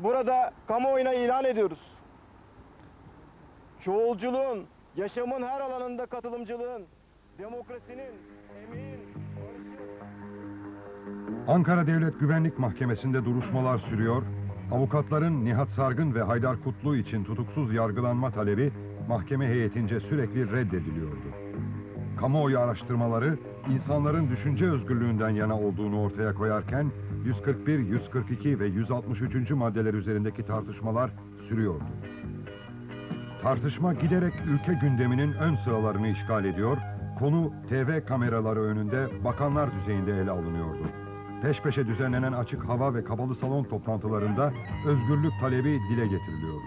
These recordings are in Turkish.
burada kamuoyuna ilan ediyoruz. Çoğulculuğun, yaşamın her alanında katılımcılığın, demokrasinin, emeğin, Ankara Devlet Güvenlik Mahkemesi'nde duruşmalar sürüyor, avukatların Nihat Sargın ve Haydar Kutlu için tutuksuz yargılanma talebi mahkeme heyetince sürekli reddediliyordu. Kamuoyu araştırmaları insanların düşünce özgürlüğünden yana olduğunu ortaya koyarken 141, 142 ve 163. maddeler üzerindeki tartışmalar sürüyordu. Tartışma giderek ülke gündeminin ön sıralarını işgal ediyor, konu TV kameraları önünde bakanlar düzeyinde ele alınıyordu. Peş peşe düzenlenen açık hava ve kapalı salon toplantılarında özgürlük talebi dile getiriliyordu.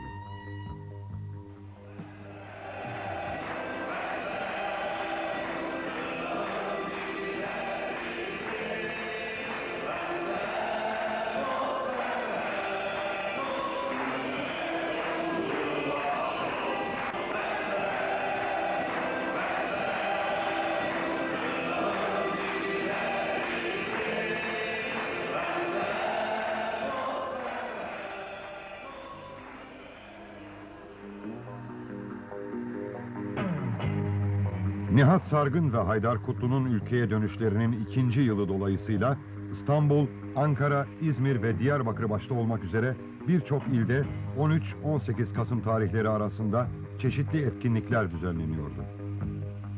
Nihat Sargın ve Haydar Kutlu'nun ülkeye dönüşlerinin 2. yılı dolayısıyla İstanbul, Ankara, İzmir ve Diyarbakır başta olmak üzere birçok ilde 13-18 Kasım tarihleri arasında çeşitli etkinlikler düzenleniyordu.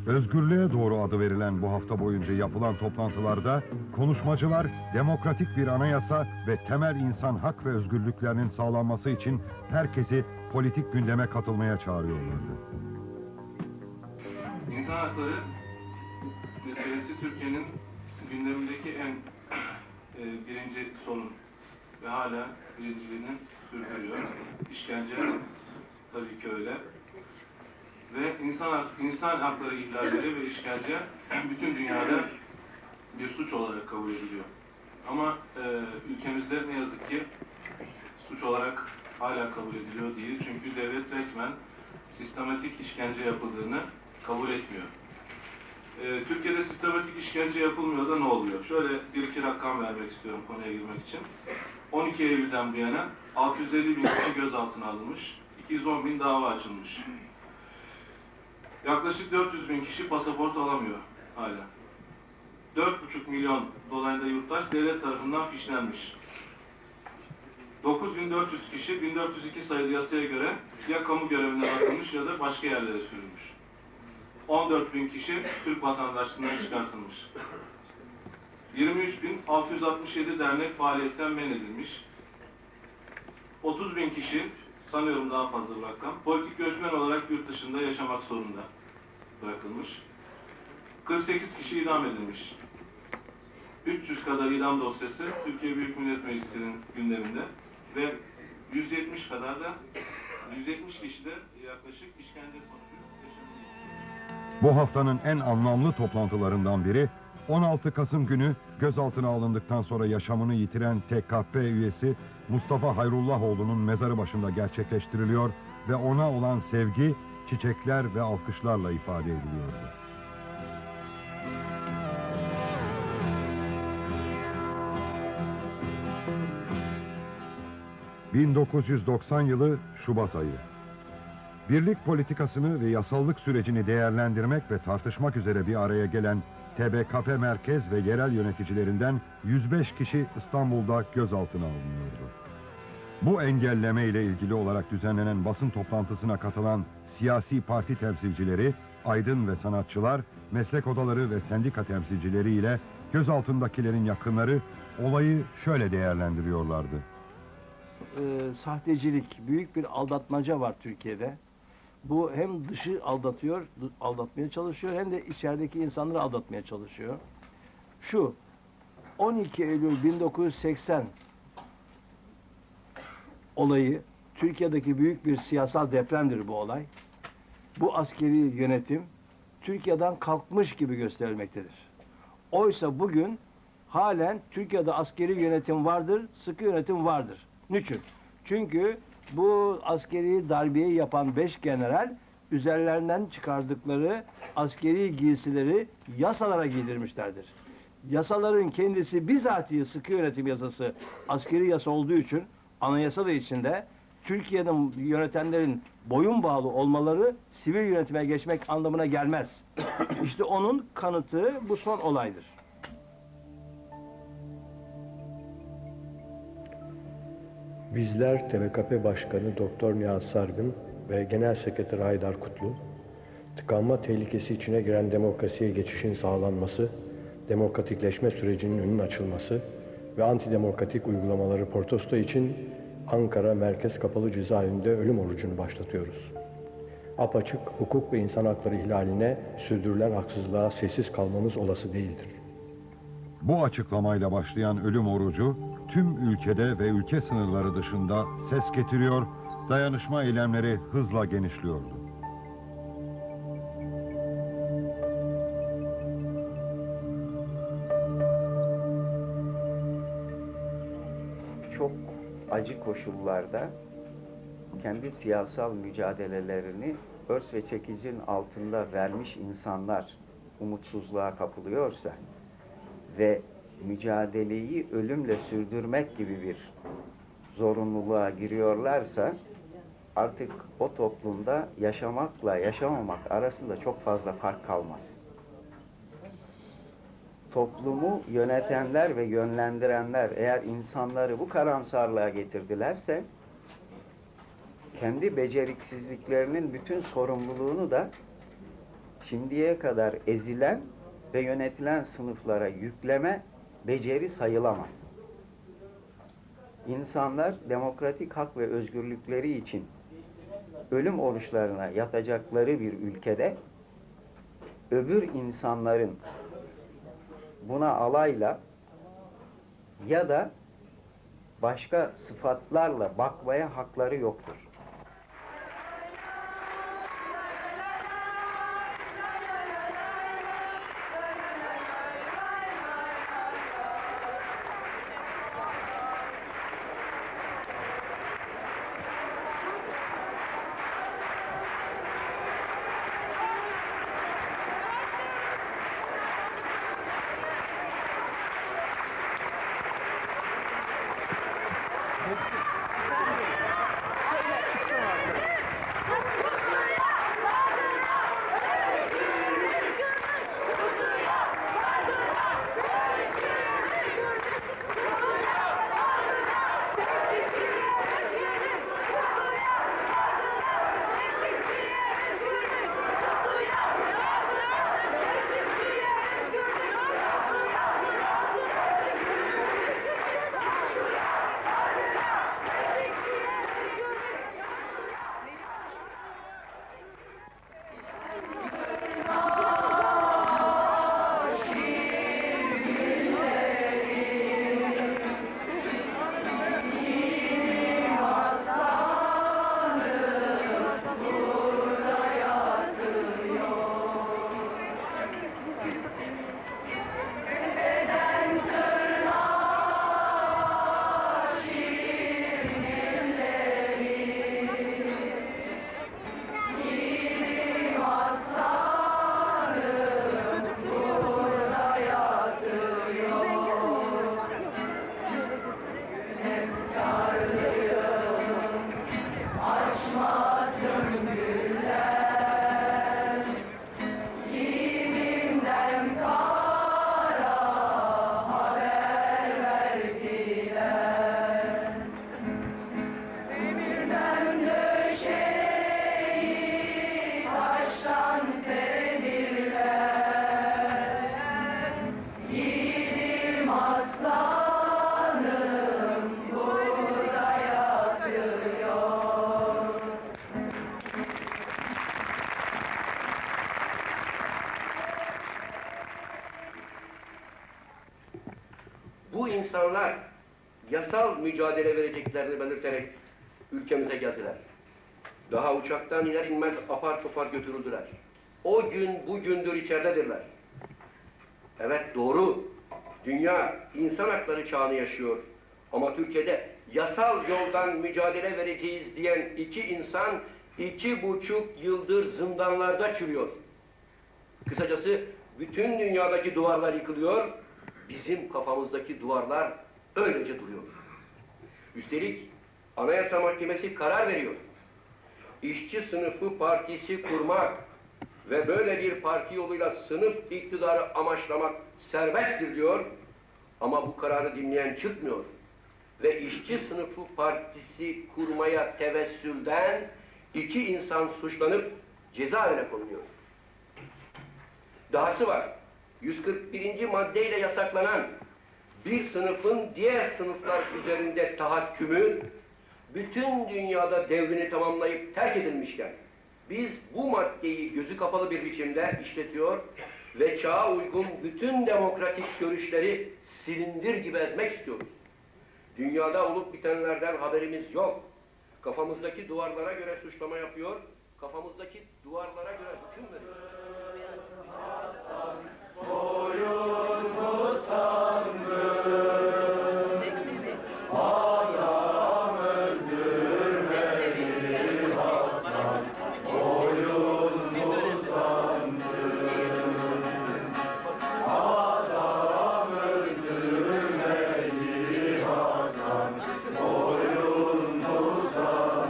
Özgürlüğe doğru adı verilen bu hafta boyunca yapılan toplantılarda konuşmacılar demokratik bir anayasa ve temel insan hak ve özgürlüklerinin sağlanması için herkesi politik gündeme katılmaya çağırıyorlardı. İnsan hakları meselesi Türkiye'nin gündemindeki en birinci sorun ve hala birinciliğini sürdürüyor. İşkence tabii ki öyle. Ve insan hakları ihlalleri ve işkence bütün dünyada bir suç olarak kabul ediliyor. Ama ülkemizde ne yazık ki suç olarak hala kabul ediliyor değil. Çünkü devlet resmen sistematik işkence yapıldığını kabul etmiyor. Türkiye'de sistematik işkence yapılmıyor da ne oluyor? Şöyle bir iki rakam vermek istiyorum konuya girmek için. 12 Eylül'den bu yana 650 bin kişi gözaltına alınmış, 210 bin dava açılmış. Yaklaşık 400 bin kişi pasaport alamıyor hala. 4,5 milyon dolayında yurttaş devlet tarafından fişlenmiş. 9.400 kişi 1402 sayılı yasaya göre ya kamu görevine atılmış ya da başka yerlere sürülmüş. 14.000 kişi Türk vatandaşlığından çıkartılmış. 23.667 dernek faaliyetten men edilmiş. 30.000 kişi, sanıyorum daha fazla bir rakam, politik göçmen olarak yurt dışında yaşamak zorunda bırakılmış. 48 kişi idam edilmiş. 300 kadar idam dosyası Türkiye Büyük Millet Meclisi'nin gündeminde ve 170 kadar da 170 kişi de yaklaşık işkence sonucu yaşanıyor. Bu haftanın en anlamlı toplantılarından biri 16 Kasım günü gözaltına alındıktan sonra yaşamını yitiren TKP üyesi Mustafa Hayrullahoğlu'nun mezarı başında gerçekleştiriliyor ve ona olan sevgi, çiçekler ve alkışlarla ifade ediliyordu. ...1990 yılı Şubat ayı. Birlik politikasını ve yasallık sürecini değerlendirmek ve tartışmak üzere bir araya gelen TBKP merkez ve yerel yöneticilerinden 105 kişi İstanbul'da gözaltına alınıyordu. Bu engelleme ile ilgili olarak düzenlenen basın toplantısına katılan siyasi parti temsilcileri, aydın ve sanatçılar, meslek odaları ve sendika temsilcileri ile gözaltındakilerin yakınları olayı şöyle değerlendiriyorlardı. Sahtecilik, büyük bir aldatmaca var Türkiye'de. Bu hem dışı aldatıyor, aldatmaya çalışıyor, hem de içerideki insanları aldatmaya çalışıyor. Şu, 12 Eylül 1980 olayı, Türkiye'deki büyük bir siyasal depremdir bu olay. Bu askeri yönetim, Türkiye'den kalkmış gibi gösterilmektedir. Oysa bugün, halen Türkiye'de askeri yönetim vardır, sıkı yönetim vardır. Niçin? Çünkü bu askeri darbeyi yapan 5 general üzerlerinden çıkardıkları askeri giysileri yasalara giydirmişlerdir. Yasaların kendisi bizatihi sıkı yönetim yasası askeri yasa olduğu için anayasa da içinde Türkiye'nin yönetenlerin boyun bağlı olmaları sivil yönetime geçmek anlamına gelmez. İşte onun kanıtı bu son olaydır. Bizler TBKP Başkanı Doktor Nihat Sargın ve Genel Sekreteri Haydar Kutlu, tıkanma tehlikesi içine giren demokrasiye geçişin sağlanması, demokratikleşme sürecinin önünün açılması ve antidemokratik uygulamaları protesto için Ankara Merkez Kapalı Cezaevinde ölüm orucunu başlatıyoruz. Apaçık hukuk ve insan hakları ihlaline, sürdürülen haksızlığa sessiz kalmamız olası değildir. Bu açıklamayla başlayan ölüm orucu tüm ülkede ve ülke sınırları dışında ses getiriyor, dayanışma eylemleri hızla genişliyordu. Çok acı koşullarda kendi siyasal mücadelelerini örs ve çekicin altında vermiş insanlar umutsuzluğa kapılıyorsa ve mücadeleyi ölümle sürdürmek gibi bir zorunluluğa giriyorlarsa artık o toplumda yaşamakla yaşamamak arasında çok fazla fark kalmaz. Toplumu yönetenler ve yönlendirenler eğer insanları bu karamsarlığa getirdilerse kendi beceriksizliklerinin bütün sorumluluğunu da şimdiye kadar ezilen ve yönetilen sınıflara yükleme beceri sayılamaz. İnsanlar demokratik hak ve özgürlükleri için ölüm oruçlarına yatacakları bir ülkede öbür insanların buna alayla ya da başka sıfatlarla bakmaya hakları yoktur. Bu insanlar yasal mücadele vereceklerini belirterek ülkemize geldiler. Daha uçaktan iner inmez apar topar götürüldüler. O gün bugündür içeridedirler. Evet doğru, dünya insan hakları çağını yaşıyor. Ama Türkiye'de yasal yoldan mücadele vereceğiz diyen iki insan 2,5 yıldır zindanlarda çürüyor. Kısacası bütün dünyadaki duvarlar yıkılıyor, bizim kafamızdaki duvarlar öylece duruyor. Üstelik Anayasa Mahkemesi karar veriyor. İşçi sınıfı partisi kurmak ve böyle bir parti yoluyla sınıf iktidarı amaçlamak serbesttir diyor. Ama bu kararı dinleyen çıkmıyor. Ve işçi sınıfı partisi kurmaya tevessülden 2 insan suçlanıp cezaevine konuluyor. Dahası var. 141. maddeyle yasaklanan bir sınıfın diğer sınıflar üzerinde tahakkümü bütün dünyada devrini tamamlayıp terk edilmişken biz bu maddeyi gözü kapalı bir biçimde işletiyor ve çağa uygun bütün demokratik görüşleri silindir gibi ezmek istiyoruz. Dünyada olup bitenlerden haberimiz yok. Kafamızdaki duvarlara göre suçlama yapıyor, kafamızdaki duvarlara göre hüküm veriyor. Boyunlu sandım, adam öldürmedi Hasan. Boyunlu sandım, adam öldürmedi Hasan. Boyunlu sandım.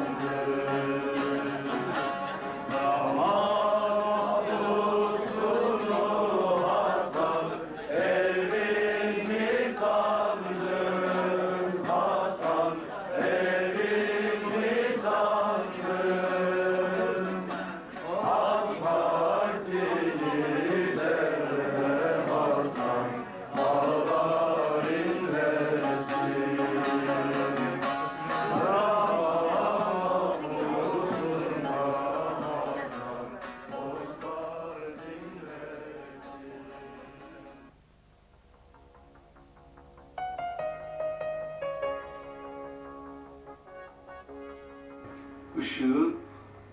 Işığı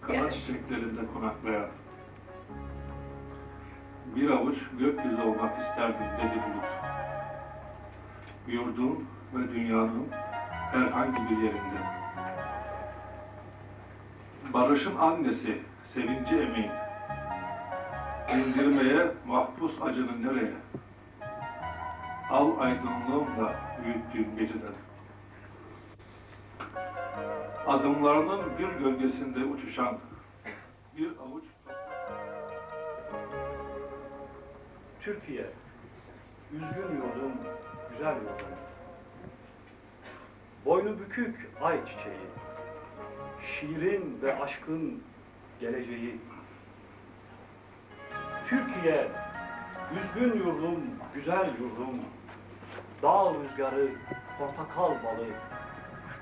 kanat çiçeklerinde konaklayan bir avuç gökyüzü olmak isterdim dedi bulut. Yurdum ve dünyanın herhangi bir yerinde. Barışın annesi, sevinci emin. İndirmeye mahpus acının nereye? Al aydınlığımla büyüttüğüm geceden. Adımlarının bir gölgesinde uçuşan bir avuç Türkiye, üzgün yurdum, güzel yurdum. Boynu bükük ay çiçeği, şiirin ve aşkın geleceği. Türkiye, üzgün yurdum, güzel yurdum. Dağ rüzgarı, portakal balı,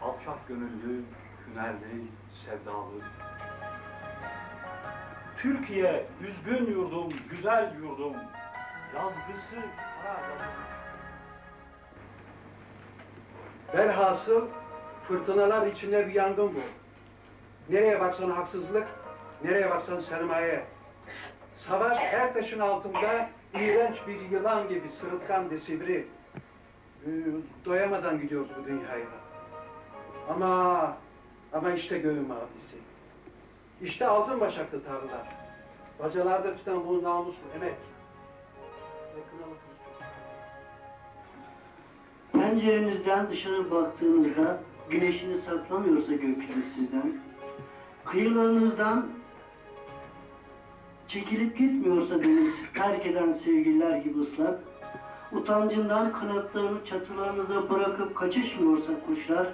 alçak gönüllü, hünerli, sevdalı. Türkiye, üzgün yurdum, güzel yurdum. Yazgısı kara yazgı. Velhasıl fırtınalar içinde bir yangın bu. Nereye baksan haksızlık, nereye baksan sermaye. Savaş her taşın altında iğrenç bir yılan gibi sırılgan ve sivri. Doyamadan gidiyoruz bu dünyaya. Ama işte göğün mavisi. İşte altın başaklı tarlalar. Bacalarda tutan bu namuslu emek. Ve kınalı kız çocuk. Penceremizden dışarı baktığınızda güneşini saklamıyorsa gökyüzü sizden, kıyılarınızdan çekilip gitmiyorsa deniz terk eden sevgililer gibi ıslak, utancından kanatlarını çatılarınıza bırakıp kaçışmıyorsa kuşlar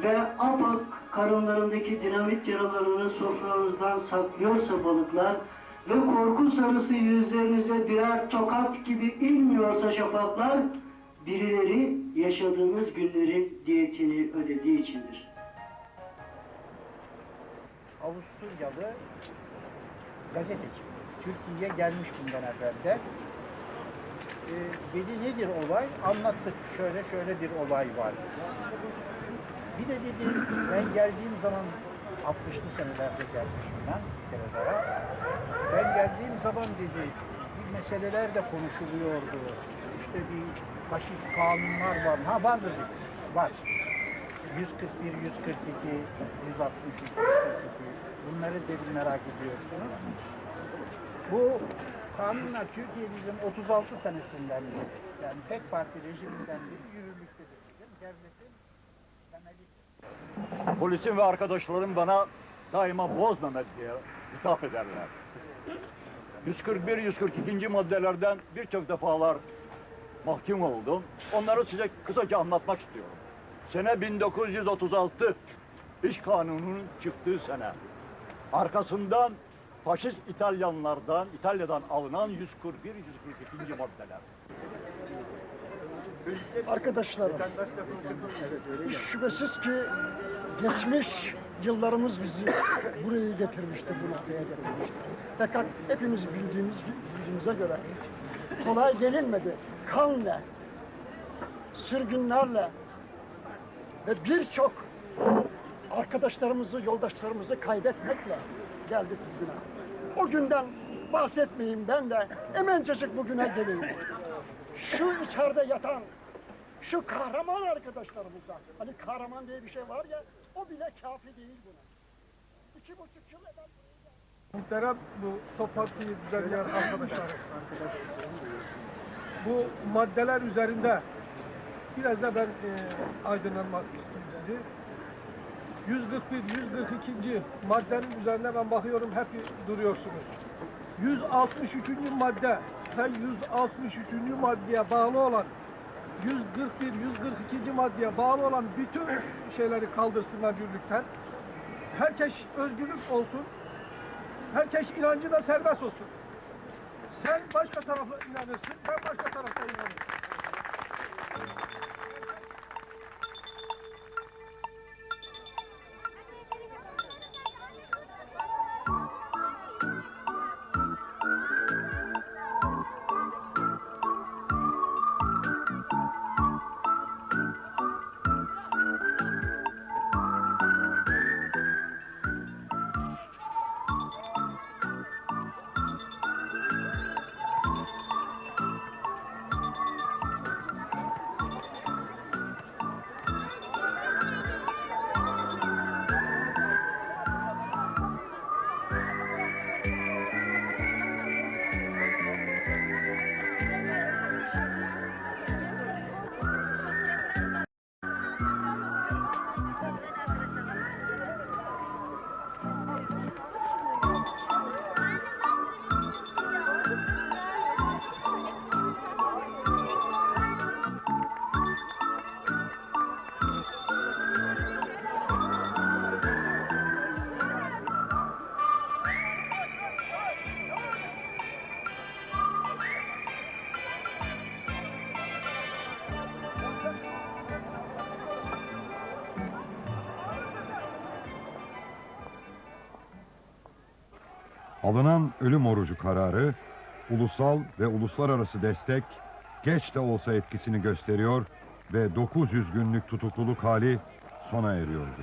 ve apak karınlarındaki dinamit yaralarını sofranızdan saklıyorsa balıklar ve korku sarısı yüzlerinize birer tokat gibi inmiyorsa şafaklar, birileri yaşadığınız günlerin diyetini ödediği içindir. Avusturyalı gazeteci. Türkiye'ye gelmiş bundan evvel de. Dedi nedir olay? Anlattık. Şöyle bir olay var. Bir de dedi ben geldiğim zaman 60'lı senelerde gelmişim ben Karadağ'a. Ben geldiğim zaman dedi bir meseleler de konuşuluyordu. İşte bir faşist kanunlar var. Ha vardır dedi. Var. 141, 142, 163, 142. Bunları dedi merak ediyorsunuz. Bu kanunlar Türkiye bizim 36 senesinden beri, yani tek parti rejiminden beri yürürlüktedir. Devletin temeli. Polisim ve arkadaşlarım bana daima Boz Mehmet diye hitap ederler. 141-142. maddelerden birçok defalar mahkum oldum. Onları size kısaca anlatmak istiyorum. Sene 1936, İş Kanunu'nun çıktığı sene. Arkasından faşist İtalya'dan alınan 141-142. maddeler. Arkadaşlarım, hiç şüphesiz ki geçmiş yıllarımız bizi buraya getirmişti, bu noktaya getirmişti. Fakat hepimiz bildiğimize göre kolay gelinmedi. Kanla, sürgünlerle ve birçok arkadaşlarımızı, yoldaşlarımızı kaybetmekle geldik bugüne. O günden bahsetmeyeyim, ben de hemencecik bugüne geleyim. Şu içeride yatan, şu kahraman arkadaşlarımıza, hani kahraman diye bir şey var ya, o bile kafi değil buna. 2,5 yıl evvel... Muhterem bu toplantıyı düzenleyen arkadaşlar, bu maddeler üzerinde biraz da ben aydınlanmak istiyorum sizi. 141, 142. maddenin üzerine ben bakıyorum, hep duruyorsunuz. 163. madde ve 163. maddeye bağlı olan 141, 142. maddeye bağlı olan bütün şeyleri kaldırsınlar yürürlükten. Herkes özgürlük olsun. Herkes inancı da serbest olsun. Sen başka tarafa inanırsın, ben başka tarafa inanırım. Alınan ölüm orucu kararı, ulusal ve uluslararası destek geç de olsa etkisini gösteriyor ve 900 günlük tutukluluk hali sona eriyordu.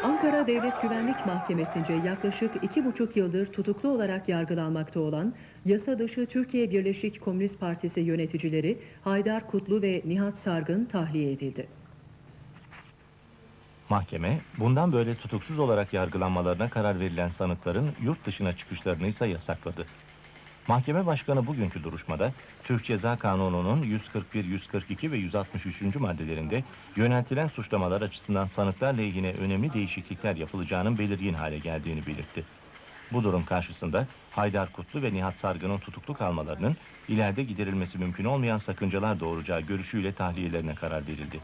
Ankara Devlet Güvenlik Mahkemesi'nce yaklaşık 2,5 yıldır tutuklu olarak yargılanmakta olan yasa dışı Türkiye Birleşik Komünist Partisi yöneticileri Haydar Kutlu ve Nihat Sargın tahliye edildi. Mahkeme, bundan böyle tutuksuz olarak yargılanmalarına karar verilen sanıkların yurt dışına çıkışlarını ise yasakladı. Mahkeme Başkanı bugünkü duruşmada, Türk Ceza Kanunu'nun 141, 142 ve 163. maddelerinde yöneltilen suçlamalar açısından sanıklar lehine önemli değişiklikler yapılacağının belirgin hale geldiğini belirtti. Bu durum karşısında Haydar Kutlu ve Nihat Sargın'ın tutuklu kalmalarının ileride giderilmesi mümkün olmayan sakıncalar doğuracağı görüşüyle tahliyelerine karar verildi.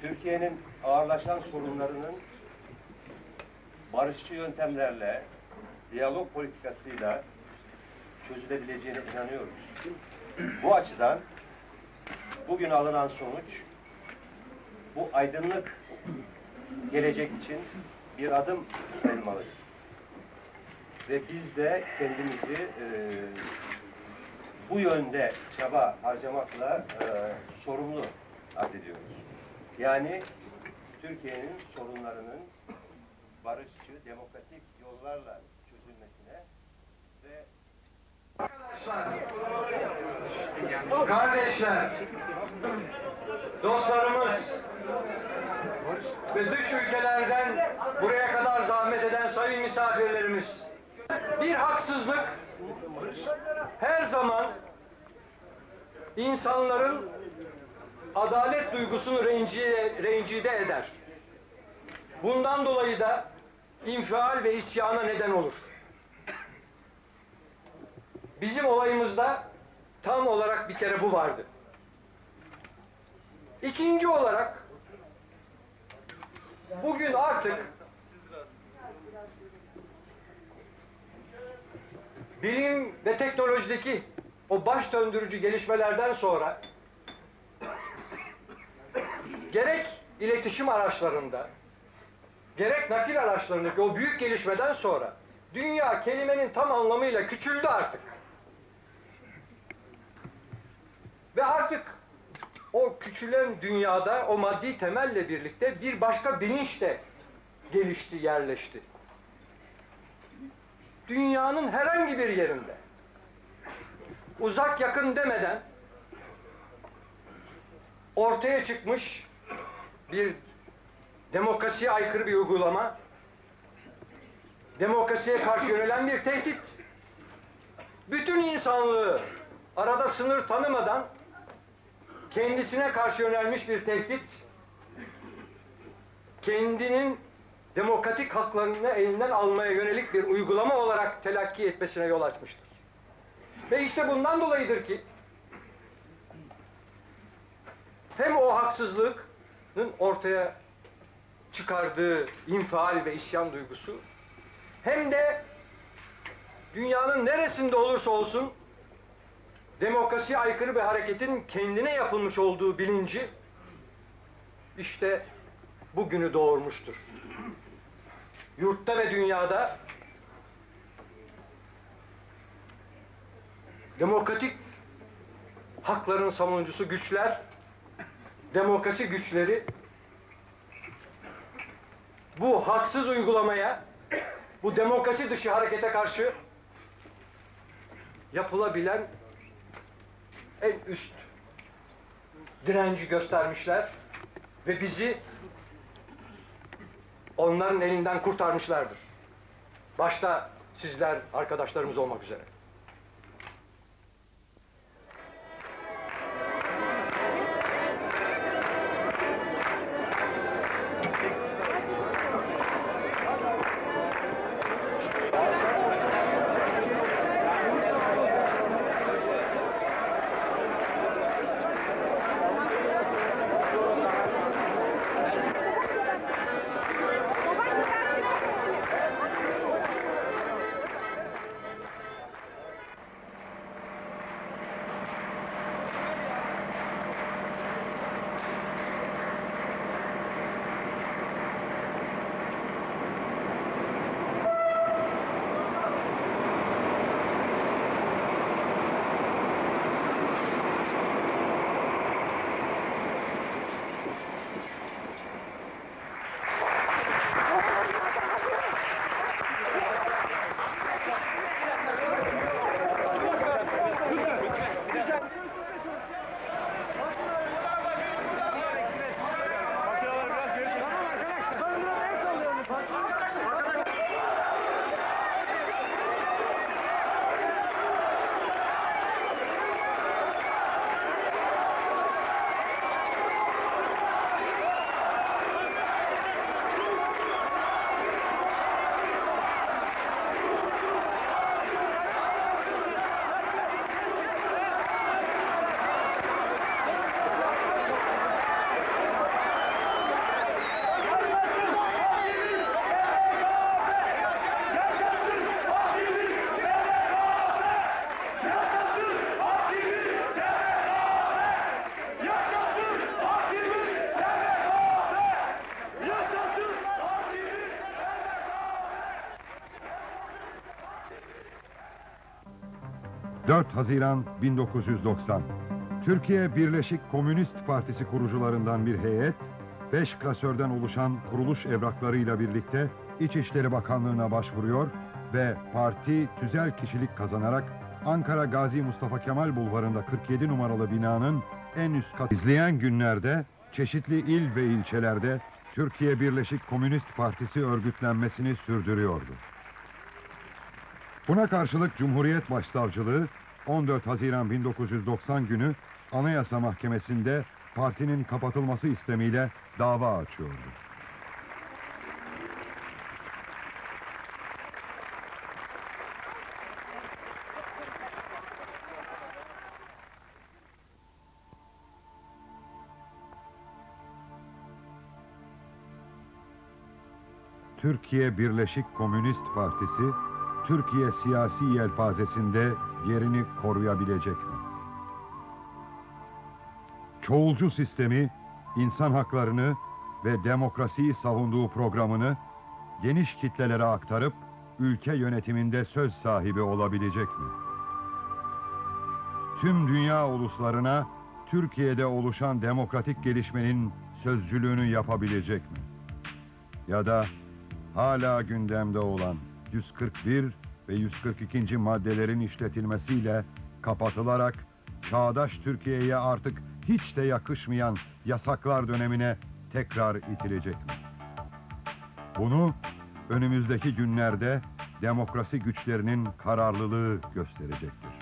Türkiye'nin ağırlaşan sorunlarının barışçı yöntemlerle, diyalog politikasıyla çözülebileceğine inanıyoruz. Bu açıdan bugün alınan sonuç, bu aydınlık gelecek için bir adım sayılmalıdır. Ve biz de kendimizi bu yönde çaba harcamakla sorumlu addediyoruz. Yani Türkiye'nin sorunlarının barışçı, demokratik yollarla çözülmesine ve Kardeşler, dostlarımız ve dış ülkelerden buraya kadar zahmet eden sayın misafirlerimiz, bir haksızlık her zaman insanların adalet duygusunu rencide eder. Bundan dolayı da infial ve isyana neden olur. Bizim olayımızda tam olarak bir kere bu vardı. İkinci olarak bugün artık bilim ve teknolojideki o baş döndürücü gelişmelerden sonra gerek iletişim araçlarında, gerek nakil araçlarındaki o büyük gelişmeden sonra dünya kelimenin tam anlamıyla küçüldü artık. Ve artık o küçülen dünyada o maddi temelle birlikte bir başka bilinç de gelişti, yerleşti. Dünyanın herhangi bir yerinde, uzak yakın demeden ortaya çıkmış bir demokrasiye aykırı bir uygulama, demokrasiye karşı yönelen bir tehdit, bütün insanlığı arada sınır tanımadan kendisine karşı yönelmiş bir tehdit, kendinin demokratik haklarını elinden almaya yönelik bir uygulama olarak telakki etmesine yol açmıştır. Ve işte bundan dolayıdır ki hem o haksızlığın ortaya çıkardığı infial ve isyan duygusu, hem de dünyanın neresinde olursa olsun demokrasiye aykırı bir hareketin kendine yapılmış olduğu bilinci işte bugünü doğurmuştur. Yurtta ve dünyada demokratik hakların savunucusu güçler, demokrasi güçleri bu haksız uygulamaya, bu demokrasi dışı harekete karşı yapılabilen en üst direnci göstermişler ve bizi onların elinden kurtarmışlardır. Başta sizler, arkadaşlarımız olmak üzere. 4 Haziran 1990. Türkiye Birleşik Komünist Partisi kurucularından bir heyet, 5 klasörden oluşan kuruluş evraklarıyla birlikte İçişleri Bakanlığı'na başvuruyor ve parti tüzel kişilik kazanarak Ankara Gazi Mustafa Kemal Bulvarı'nda 47 numaralı binanın en üst katı. İzleyen günlerde çeşitli il ve ilçelerde Türkiye Birleşik Komünist Partisi örgütlenmesini sürdürüyordu. Buna karşılık Cumhuriyet Başsavcılığı 14 Haziran 1990 günü Anayasa Mahkemesi'nde partinin kapatılması istemiyle dava açıyordu. Türkiye Birleşik Komünist Partisi, Türkiye siyasi yelpazesinde yerini koruyabilecek mi? Çoğulcu sistemi, insan haklarını ve demokrasiyi savunduğu programını geniş kitlelere aktarıp ülke yönetiminde söz sahibi olabilecek mi? Tüm dünya uluslarına Türkiye'de oluşan demokratik gelişmenin sözcülüğünü yapabilecek mi? Ya da hala gündemde olan 141 ve 142. maddelerin işletilmesiyle kapatılarak çağdaş Türkiye'ye artık hiç de yakışmayan yasaklar dönemine tekrar itilecek mi? Bunu önümüzdeki günlerde demokrasi güçlerinin kararlılığı gösterecektir.